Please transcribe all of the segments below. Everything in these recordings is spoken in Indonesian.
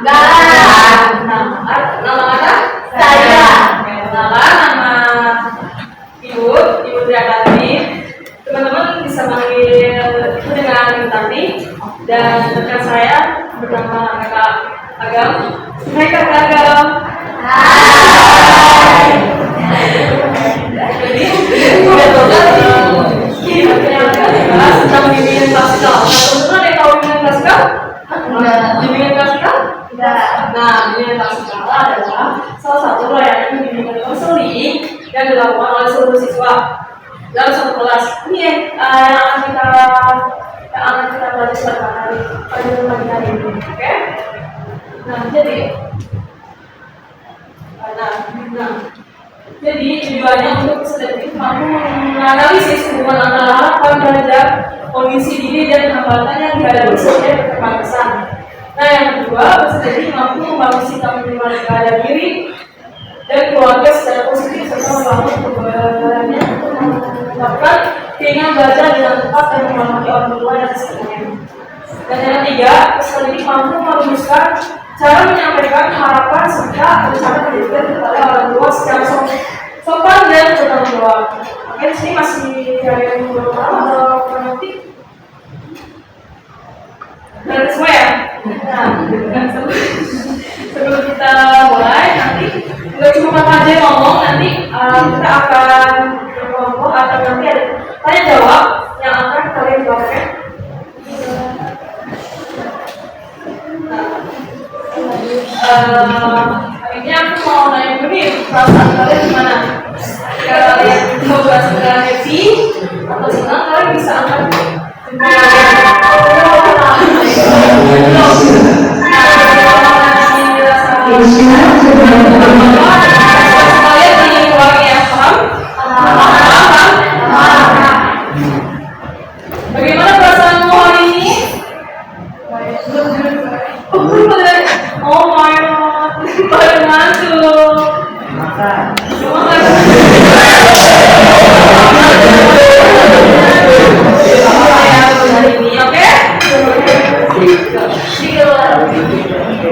Enggak. Nama Anda? Saya. Nama Ibu Triatani. Teman-teman bisa manggil Ibu dengan Tati. Dan rekan saya bernama Kakak Agam. Hai Kakak Agam. Hai. Jadi udah total kita bahas tentang bimbingan klasikal. Teman-teman ada yang tahu bimbingan klasikal? Enggak. Bimbingan klasikal? Enggak. Nah, bimbingan klasikal adalah salah satu layanan bimbingan konseling yang dilakukan oleh seluruh siswa dalam satu kelas. Ini yang akan kita pelajari pada pagi hari ini, oke? Nah, jadi tujuannya untuk peserta didik mampu menganalisis hubungan antara harapan belajar, kondisi diri dan hambatan yang dihadapi sebagai keterbatasan. Nah, yang kedua, peserta didik mampu membangun sikap menerima keadaan diri dan keluarga secara positif serta membangun keberanian untuk mengungkapkan keinginan belajar dengan tepat dan menghormati orang tua dan sekitarnya. Dan yang ketiga, peserta didik mampu merumuskan cara menyampaikan harapan serta rencana pendidikan kepada orang tua secara sopan dan bertanggung jawab. Oke, di sini masih ada yang belum tahu atau mengerti? Dari semua ya? Nah, sebelum kita mulai nanti nggak cuma kakak aja ngomong, nanti kita akan berkelompok atau nanti ada tanya jawab yang akan kalian pakai. Ini aku mau nanya dulu nih, perasaan kalian gimana? Jika kalian coba segera happy atau senang, kalian bisa angkat kalian di keluarga yang paham? Bagaimana perasaanmu hari ini? Oh my god, pada ngantuk.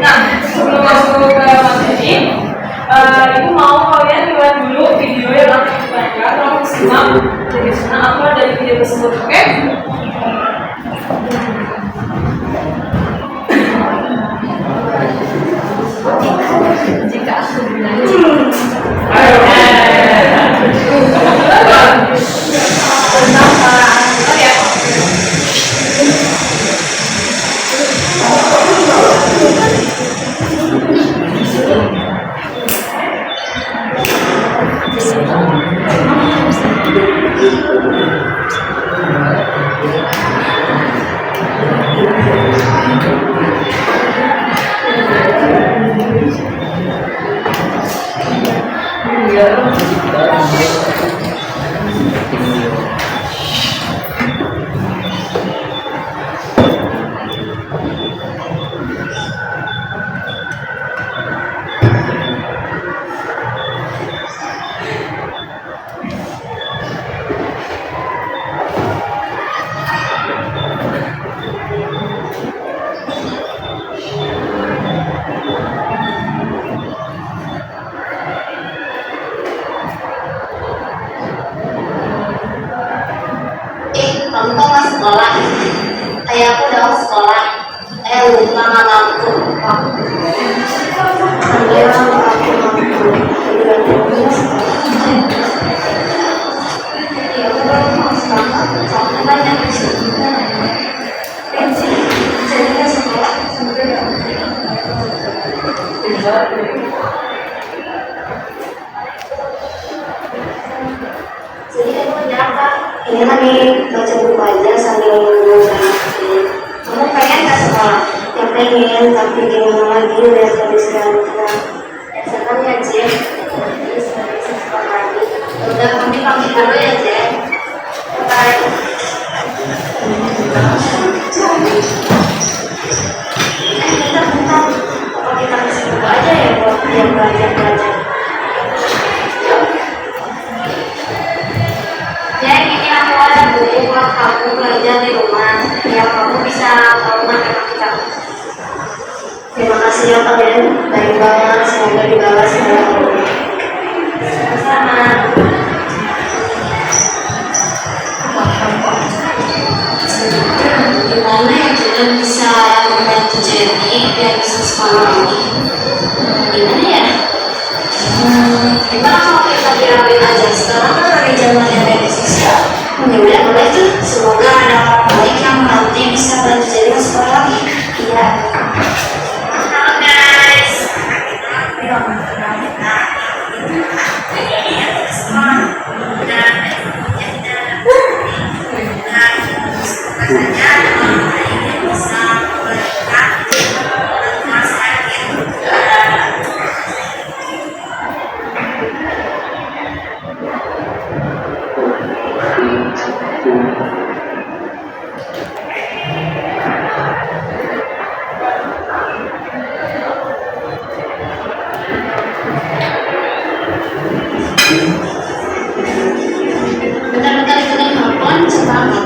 Nah, sebelum masuk ke materi, ibu mau kalian lihat dulu video yang akan dibaca. Tolong simak dari sana apa dari video tersebut, oke? Jika aku bilang kamu kok nggak sekolah? Ayahku udah sekolah. Lupa malamku. Jadi kamu kenapa? Ini lagi baca buku aja sambil nunggu sampai. Kamu pengen nggak sekolah? Ya pengen, tapi gimana lagi udah jadi sekarang. Ya senang ya Jen. Jadi sekarang sekolah lagi. Udah kami pamit dulu ya Jen. Bye. Bentar. Apa kita kasih buku aja ya buat dia belajar. Ya ini aku ada buku buat kamu belajar di rumah. Ya kamu bisa kalau matematika. Terima kasih hasil kalian baik banget, semoga dibalas oleh Allah. Sama-sama. Gimana ya kita bisa membantu Jenny biar bisa sekolah lagi? Gimana ya? Kita mau kita dirapiin aja. Sekarang kan lagi zamannya media sosial. Ya udah boleh tuh. Semoga ada orang baik yang nanti bisa bantu Jenny masuk sekolah lagi. Iya. Halo guys. Bentar-bentar itu nih handphone semangat.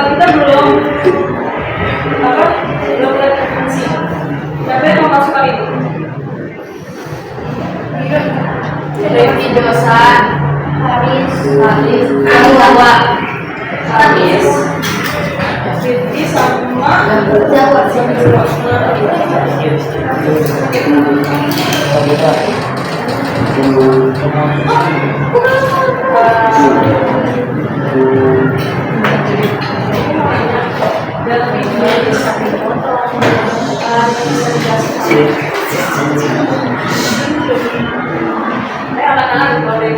Kita belum lihat referensi. Siapa yang mau masukkan itu? Dewi Dosa, Haris, Jawa, Haris, Rifki sama Jawa. anak-anak boleh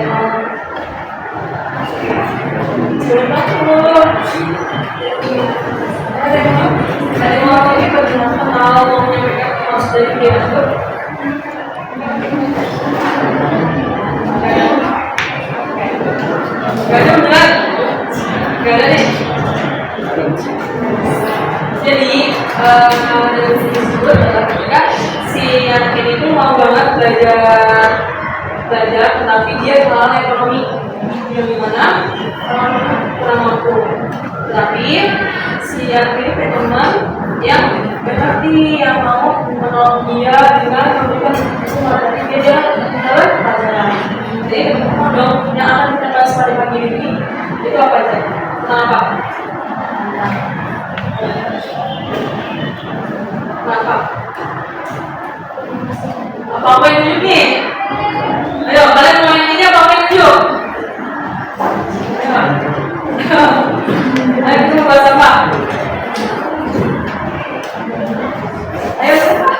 dari mau ini bagaimana kalau mau menyampaikan maksud dari dia itu gak ada beneran gak ada nih jadi dari sini tersebut adalah ketika si anak ini tuh mau banget belajar tetapi dia kenalan ekonomi yang dimana kurang mampu tetapi si anak ini punya teman yang berarti yang mau menolong dia dengan memberikan semua dari dia dalam pelajaran jadi dong yang akan kita bahas pada pagi ini itu apa aja? Kenapa? Apa yang tunjuk nih? Ayo, kalian mau yang ini apa yang tunjuk? Ayo, kita bahas apa? Ayo, siapa?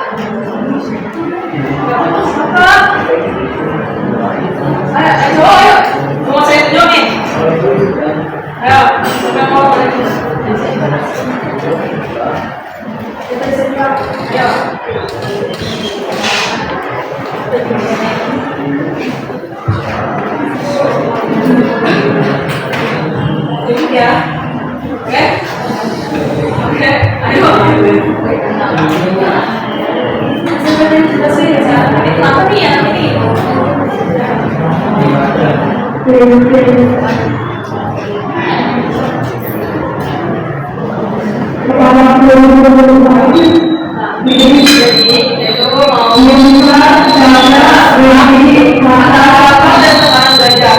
Ayo, ayo. Mau saya tunjuk nih? Ayo, siapa yang mau tunjuk? Kita siap. Ayo. Tunjuk ya. Oke? Oke, ayo. Ini kenapa nih ya? Ini. Jadi itu mau membuka cara berani masyarakat dan sekarang belajar.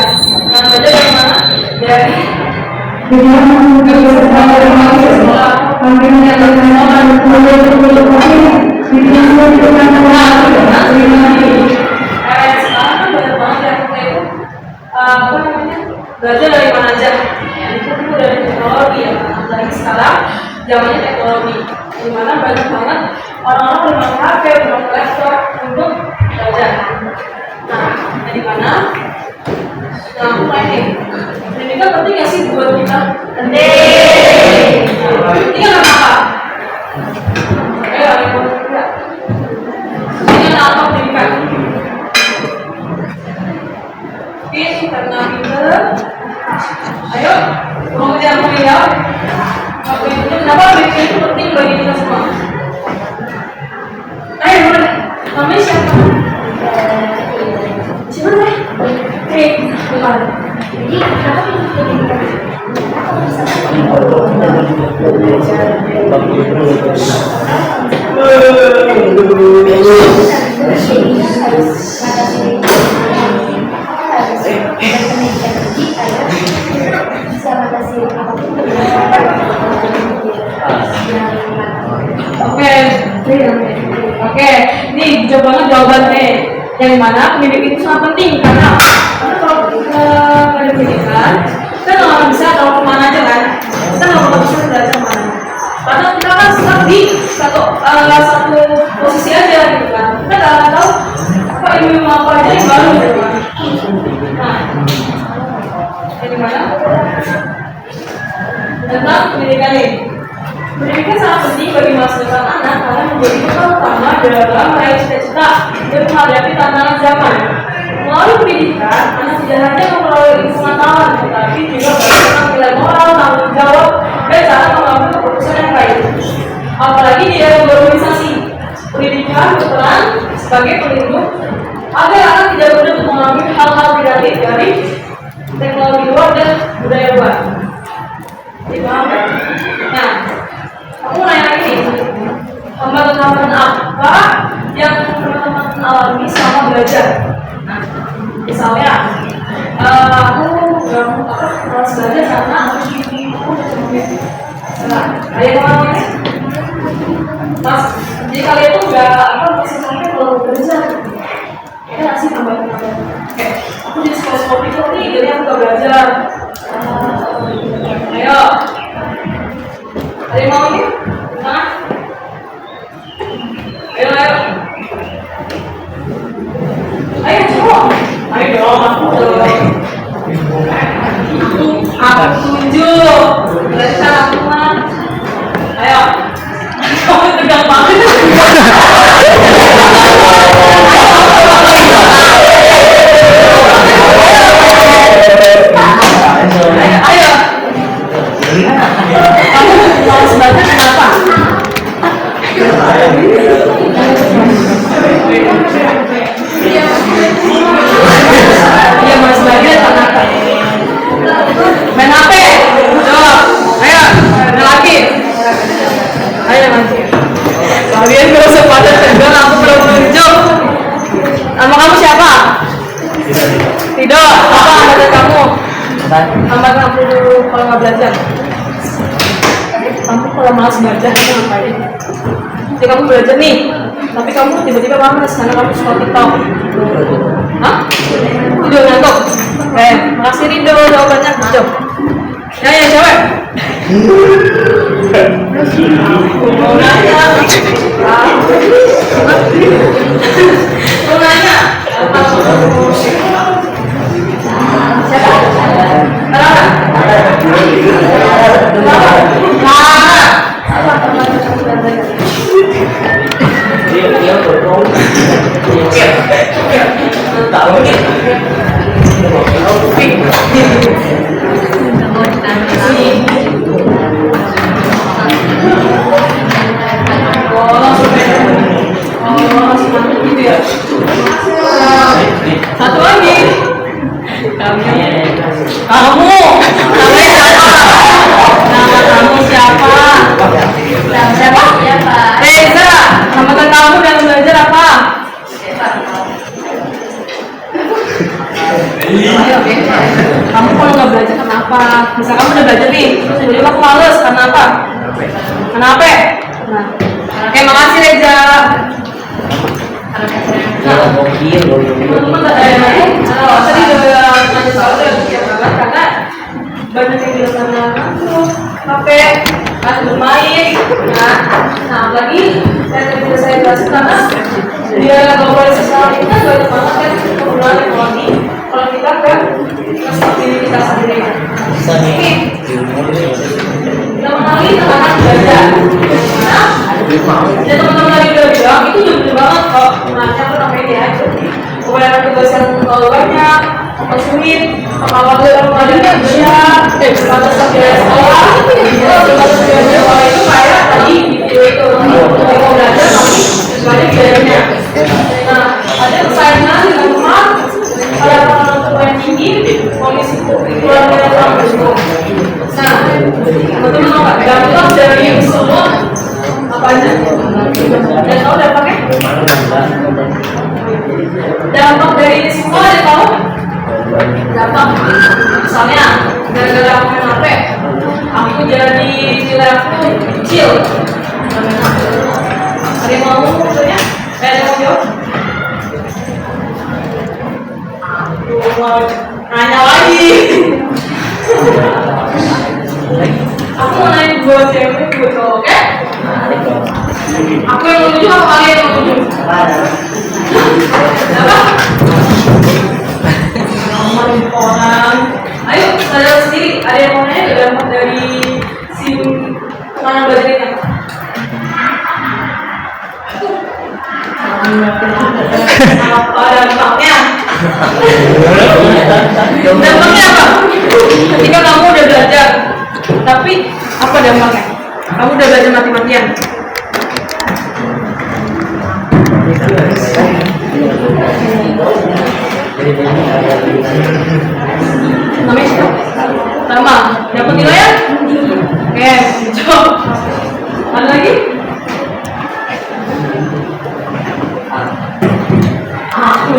Nah, belajar dari mana? Dari sekarang kan banyak banget ya kita itu apa namanya belajar dari mana aja itu dari teknologi ya dari sekarang zamannya teknologi dimana banyak banget orang-orang bermain HP, bermain laptop untuk belajar. Nah, dari mana Nah, aku main nih. Pendidikan penting nggak sih buat kita? Penting. Penting apa? Ayo, ayo, enggak. Penting apa pendidikan? Oke, karena kita, ayo, mau jawab. Oke, kenapa pendidikan itu penting bagi kita semua? Ayo, boleh. Namanya siapa? Siapa nih? Bukan. Jadi kenapa pendidikan? Aku bisa Oke, ini jauh banget jawabannya. Yang mana pendidikan itu sangat penting karena kalau kita ada pendidikan, kita nggak bisa tahu kemana aja kan? Kita nggak bisa belajar mana. Karena kita kan stuck di satu posisi aja gitu kan. Kita nggak tahu apa ilmu apa aja yang baru gitu kan. Nah, jadi mana? Tentang pendidikan ini. Pendidikan sangat penting bagi masa depan anak karena menjadi bekal utama dalam meraih cita-cita dan menghadapi tantangan zaman. Melalui pendidikan, anak tidak hanya memperoleh ilmu pengetahuan, tetapi juga belajar nilai moral, tanggung jawab, dan cara mengambil keputusan yang baik. Apalagi di dalam berorganisasi, pendidikan berperan sebagai pelindung agar anak tidak mudah mengalami hal-hal negatif dari teknologi luar dan budaya luar. Dipaham? Nah, aku nanya lagi nih, hambatan-hambatan apa yang teman-teman alami selama belajar? Nah, misalnya, aku nggak malas belajar karena aku ada yang ngomongnya, mas, jadi kalian tuh masih sampai kalau belajar, ya nggak sih hambatan-hambatan? Aku jadi sekolah itu nih, jadi aku nggak belajar. Ayo. Ada yang mau ini? Nah. Ayo. Ayo coba. Ayo dong, aku tunjuk. Berarti aku mah. Ayo. Kamu tegang banget. Ayo. Kamu mau sebagai kenapa? Iya mas sebagai kenapa? Main HP. Coba. Ayo. Ada lagi. Ayo lagi. Kalian kalau sepatu tegang aku belum tunjuk. Nama kamu siapa? Tidak. Apa hambatan kamu? Hambatan aku dulu kalau nggak belajar. Kamu kalau malas belajar kamu ngapain? Jadi kamu belajar nih, tapi kamu tiba-tiba malas karena kamu suka TikTok. Hah? Tidur ngantuk? Makasih Rido jawabannya. Jom. Ya cewek. Mau nanya? Mau nanya? Satu lagi. Kamu nama kamu siapa? Reza. Hambatan kamu dalam belajar apa? Kamu kalau nggak belajar kenapa? Misal kamu udah belajar nih, terus tiba-tiba aku males, karena apa? Kenapa? Nah, oke makasih Reza. Teman-teman tadi udah nanya soal karena banyak yang bilang karena HP, kan bermain, nah lagi saya jelaskan karena dia globalisasi ini kan banyak banget kan penggunaan teknologi. kalau kita ke diri kita sendiri. Oke, teman-teman tekanan belajar. Nah, ya teman-teman tadi udah bilang itu bener banget kok. Nanya apa namanya ya? Kebanyakan tugas yang terlalu banyak, atau sulit, kalau ada kerja, batas kerja sekolah, batas kerja sekolah itu kayak tadi di video itu mau belajar tapi banyak biayanya. Nah, ada persaingan di rumah, ada orang yang tinggi, kondisi keluarga yang kurang mendukung. Nah, teman-teman tahu nggak? Dampak dari semua apa aja? Dan tahu dampaknya? Dampak dari ini semua ada tahu? Dampak misalnya gara-gara aku main HP, aku jadi nilai aku kecil. Ada yang mau maksudnya? Ada yang mau jawab? Aku mau nanya lagi. Aku mau nanya dua cewek, dua cowok, oke? Aku yang mau tujuh, apa kalian yang mau tujuh? Apa? Orang. Ayo, sadar sendiri. Ada yang mau nanya dampak dari sim mana belajar ini? Apa dampaknya? Dampaknya apa? Ketika kamu udah belajar, tapi apa dampaknya? Kamu udah belajar mati-matian. Namanya siapa? Sama. Dapat nilai ya? Oke, coba. Ada lagi? Aku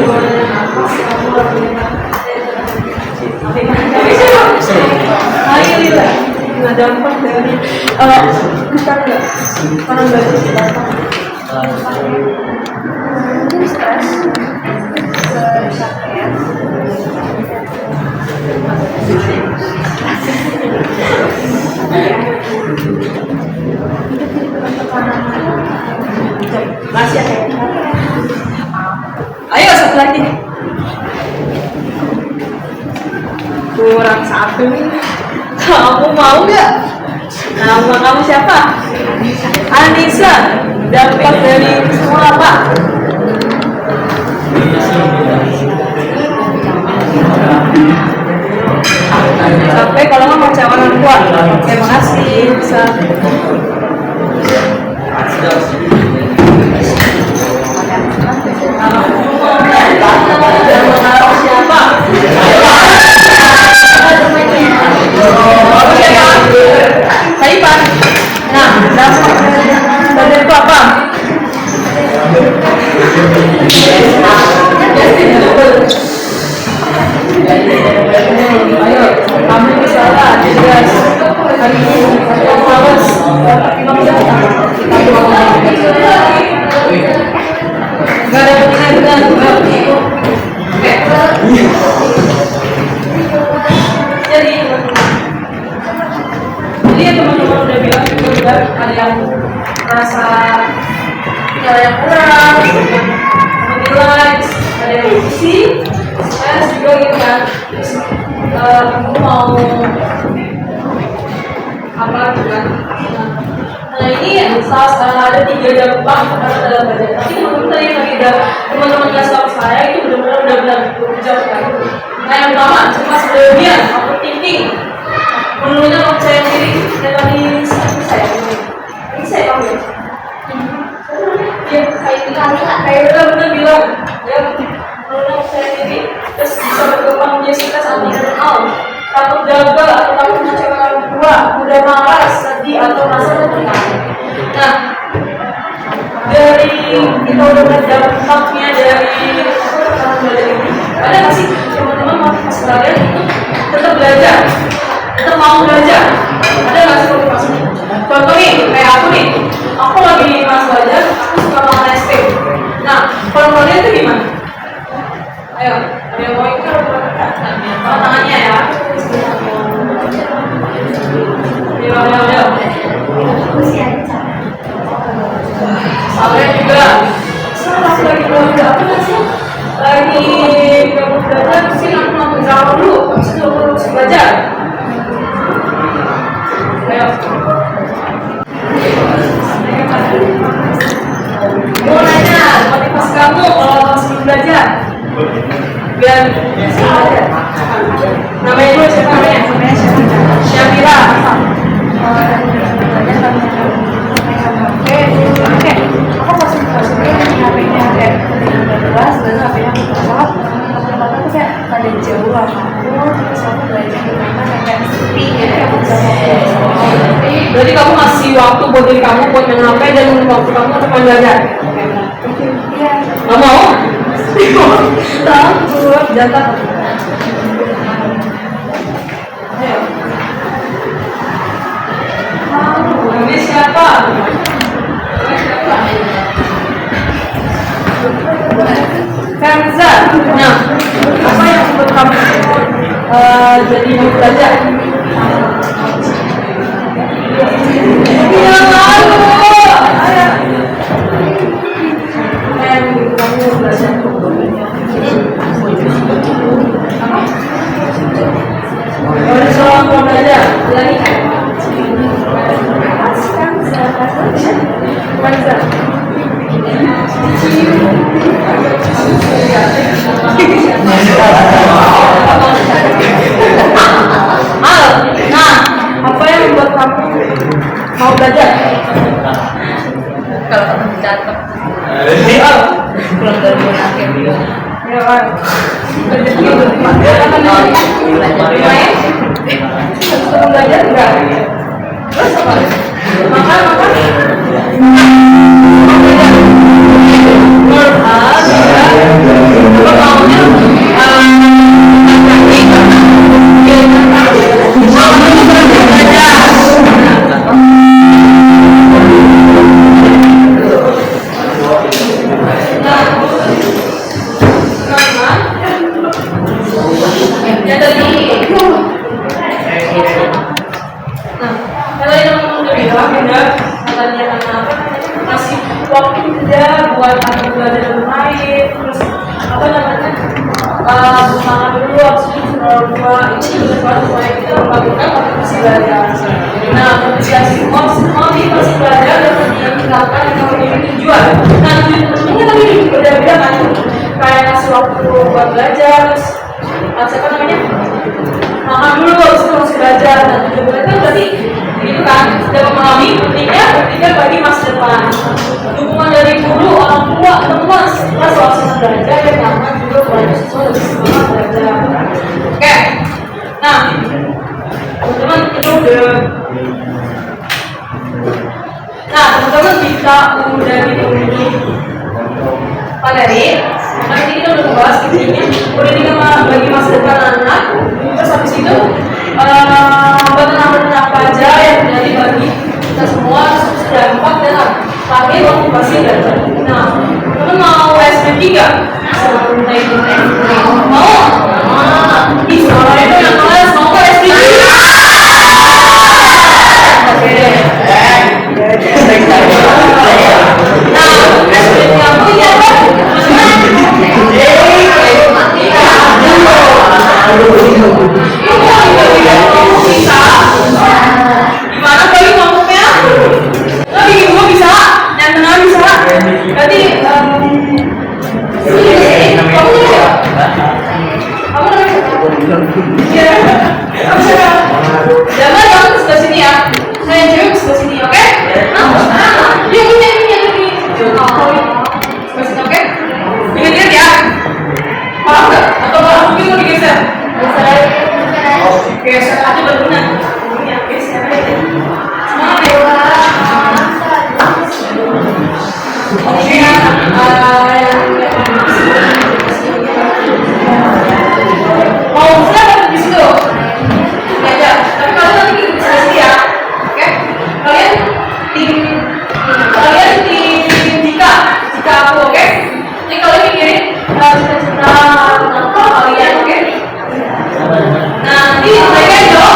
nah, dampak dari kita enggak orang belajar Mungkin stres, kecapean. masih ada. Ayo satu lagi. Kurang satu. Kamu mau nggak? Nama kamu siapa? Anissa. Dapat dari semua apa? Sampai kalau nggak mau cewek orang tua. Terima kasih. Bisa. Siapa? Taipan. Nah, dampak dari itu apa? Ayo, kamu bisa lah, jelas. Hari ini kita harus nggak ada benar-benar. Oke. Jadi ya teman-teman udah bilang juga ada yang merasa nilai yang kurang, menilai, ada yang isi, saya juga gitu kan. Kamu mau apa gitu kan? Nah ini ada 3 dampak dalam belajar. Tapi teman-teman tadi yang lagi teman-teman kasih tahu saya itu benar-benar bekerja sekali. Nah yang pertama cuma sebenarnya overthinking. Menurutnya kalau saya sendiri saya tadi saya ini saya tahu ya. Ya kayak benar-benar bilang ya menurutnya saya sendiri terus bisa berkembang menjadi sukses atau terkenal, takut gagal atau takut mengecewakan orang tua, mudah marah, sedih atau merasa tertekan. Nah dari kita udah belajar dampaknya dari belajar ini, ada nggak sih teman-teman motivasi kalian itu tetap belajar? Kita mau belajar, ada nggak sih motivasinya? Contoh nih, kayak aku nih, aku lagi pas belajar, aku suka banget SP. Nah, kalau kalian tuh gimana? Ayo, ada yang mau ikut? Tahu tangannya ya. Ayo. Saya juga. Saya lagi belajar apa sih? Lagi belajar sih. Berarti kamu kasih waktu buat diri kamu buat main HP dan waktu kamu untuk main belajar. Gak mau? Takut, jangan. Ayo. Ini siapa? Kanza. Nah, apa yang membuat kamu jadi mau belajar? Ya lalu, yang kamu belajar. Apa? Kalau soal mau belajar, lagi kan? Kanza. Nah, apa yang membuat kamu mau belajar? Kalau ketemu cakep, Pulang dari akhir dia. Ya kan. Belajar enggak? Terus apa? Makan. Teman-teman bisa udah dipenuhi materi. Nanti kita udah bahas intinya. Udah tinggal bagi masa depan anak. Terus habis itu benar-benar apa aja yang terjadi bagi kita semua sudah 4 dan pakai waktu pasti belajar. Nah, teman mau SP3? Mau? Ih, soalnya itu yang kelas mau SP3. Gimana kali ngomongnya? Lo bikin gua bisa, yang tengah bisa. Berarti kamu iya. Jangan kamu sebelah sini ya. Saya cewek sebelah sini, oke? Yuk ini. Sebelah sini, oke? Ingat ya. Paham nggak? Atau kalau mungkin mau digeser? Geser aja berguna. Ya, geser aja. Semangat ya. Oke, mau siapa di situ? Ya, tapi kalian nanti bisa sendiri ya. Oke? Kalian tim jika aku, oke? Jadi kalian pikirin cita-cita apa kalian, oke? Nanti mereka jawab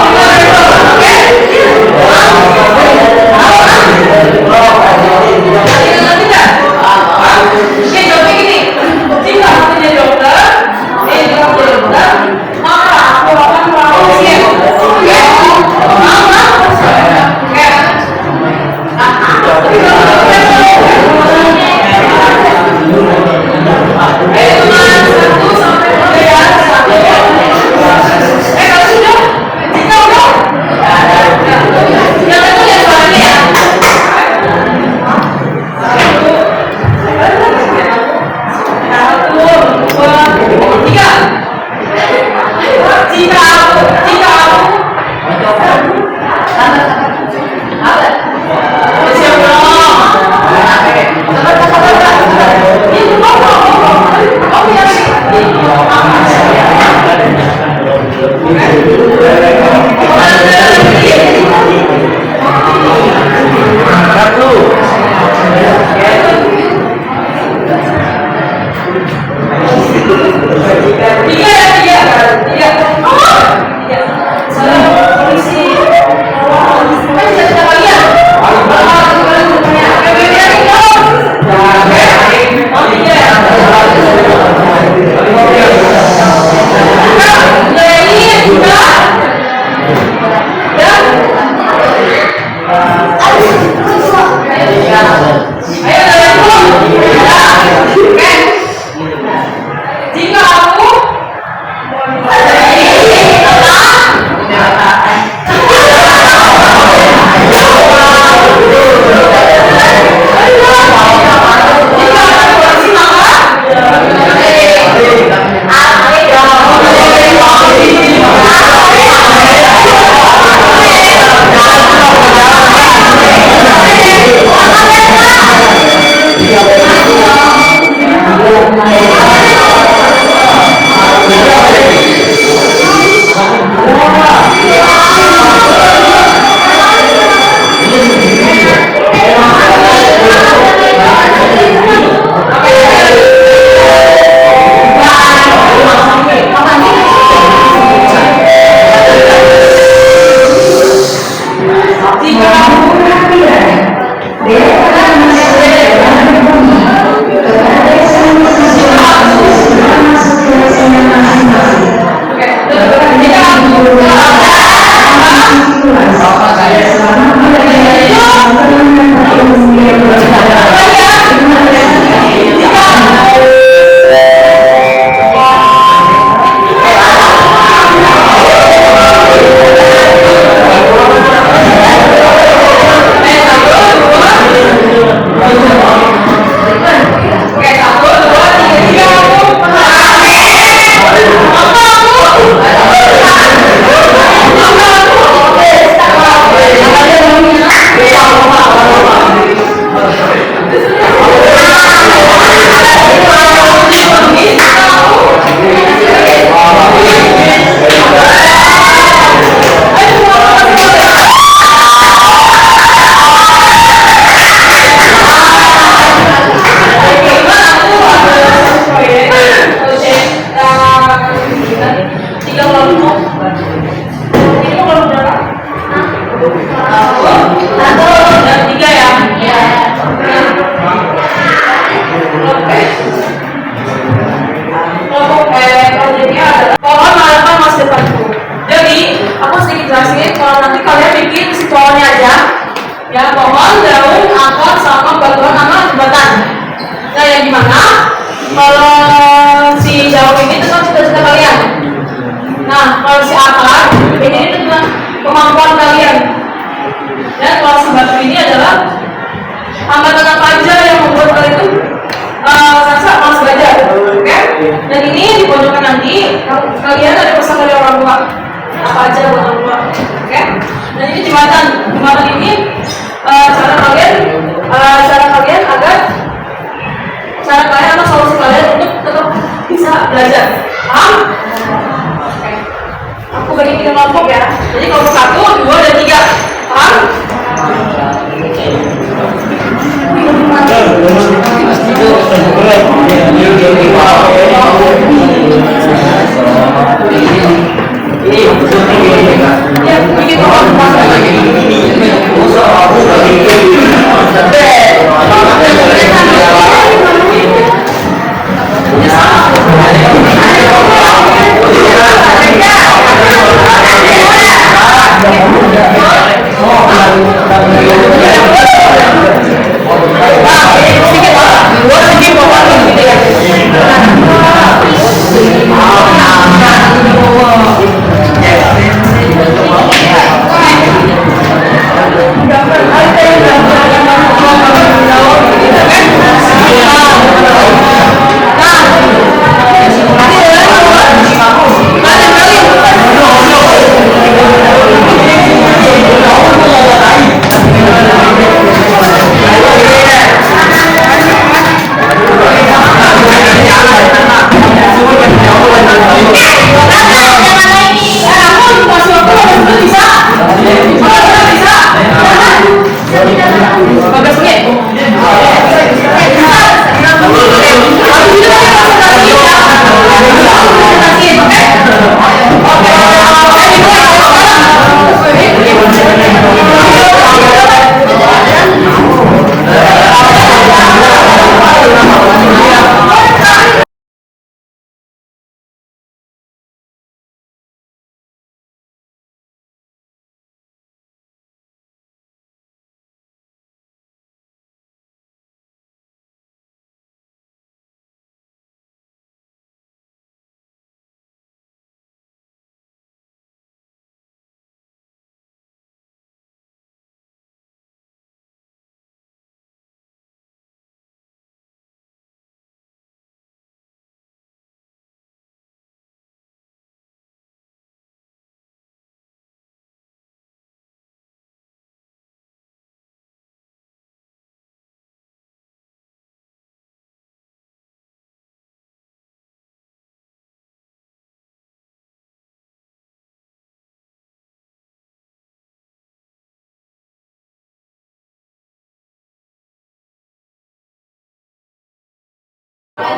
Udah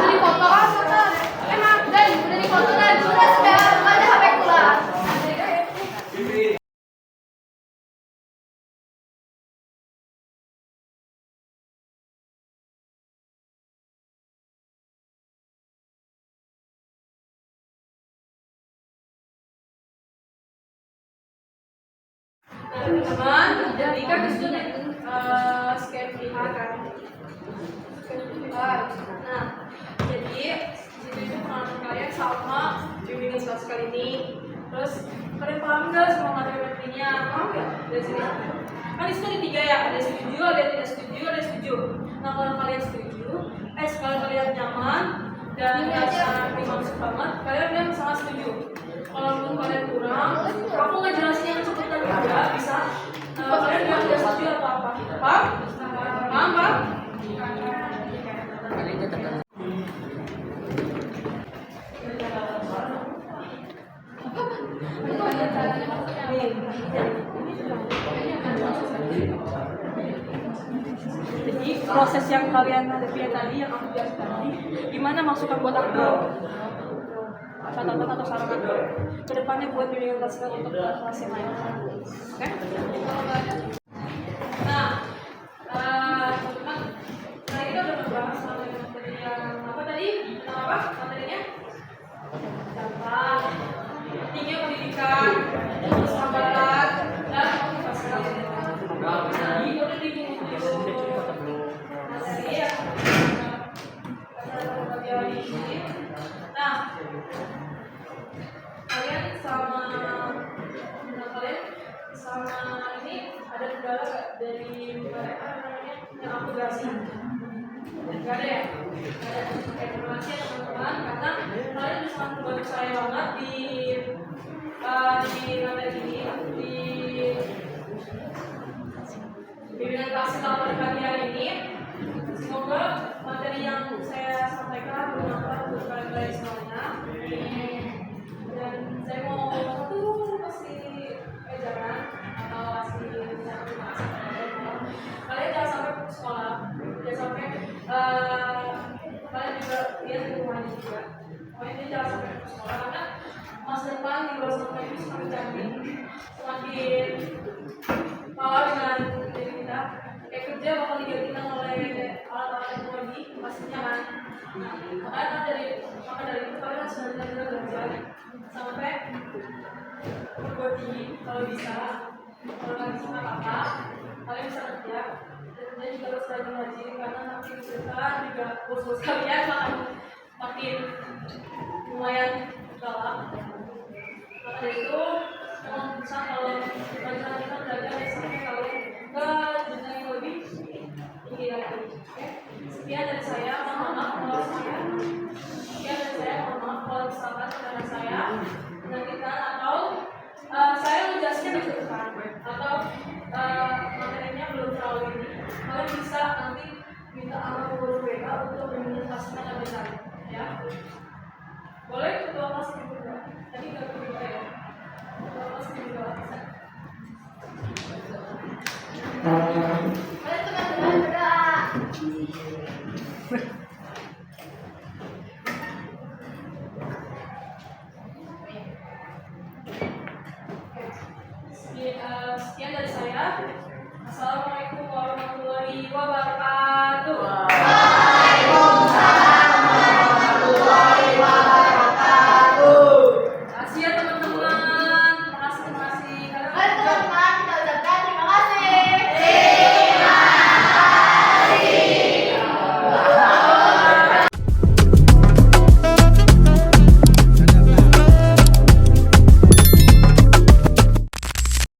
dipoto kan foto? Emang udah dipoto dan sudah ada HP pula. Nah, teman-teman, jadi kan di situ scan QR kan. Scan QR. Nah, jadi di situ itu pengalaman kalian sama bimbingan kelas kali ini. Terus kalian paham nggak semua materi-materinya? Paham nggak dari sini? Kan di situ ada 3 ya, ada setuju, ada tidak setuju, ada setuju. Nah, kalau kalian setuju, kalau kalian nyaman dan merasa dimaksud banget, kalian bilang sangat setuju. Kalaupun kalian kurang, aku ngejelasin yang cepetan juga bisa. Kalian bilang tidak setuju atau apa? Paham? Paham, Pak? Jadi proses yang kalian hadapi tadi, yang aku bilang tadi, gimana masukkan buat aku? Catatan atau saran aku kedepannya buat bimbingan kelas untuk kelas yang lain. Oke? Nah, teman-teman, tadi kita udah membahas materi yang apa tadi? Tentang apa materinya? Tentang tingginya pendidikan, persahabatan, dan motivasi. Tadi udah di materi ya. Nah, kalian sama ini ada kendala nggak dari apa namanya yang aplikasi? Nggak ada ya? Nggak ada. Informasi ya teman-teman, karena kalian bisa membantu saya banget di materi ini di bimbingan kelas pada pagi hari ini. Semoga materi yang saya sampaikan bermanfaat untuk kalian semuanya. Dan saya mau kasih ajaran atau kasih informasi. Kalian jangan sampai putus sekolah, jangan sampai kalian juga lihat di rumahnya juga. Pokoknya jangan sampai putus sekolah karena masa depan di luar sana itu semakin cantik, semakin kalah dengan diri kita. Kayak kerja bakal digantikan oleh alat-alat teknologi pastinya kan. Nah, maka dari itu kalian harus benar-benar belajar sampai perguruan tinggi kalau bisa. Kalau nggak bisa apa kalian bisa kerja dan juga harus rajin karena nanti kita juga bos-bos kalian makin lumayan galak. Maka dari itu memang bisa kalau pelajaran kita belajar sampai kalian ke jenjang yang lebih tinggi lagi. Oke, sekian dari saya. Mohon maaf kalau misalkan saudara saya menyakitkan atau saya menjelaskan di depan atau materinya belum terlalu ini, kalian bisa nanti minta alamat guru BK untuk menjelaskan lebih lanjut, ya. Boleh ketua kelas kedua, tadi nggak kedua ya, ketua kelas kedua bisa. Mari teman-teman berdoa. Sekian dari saya. Assalamualaikum warahmatullahi wabarakatuh.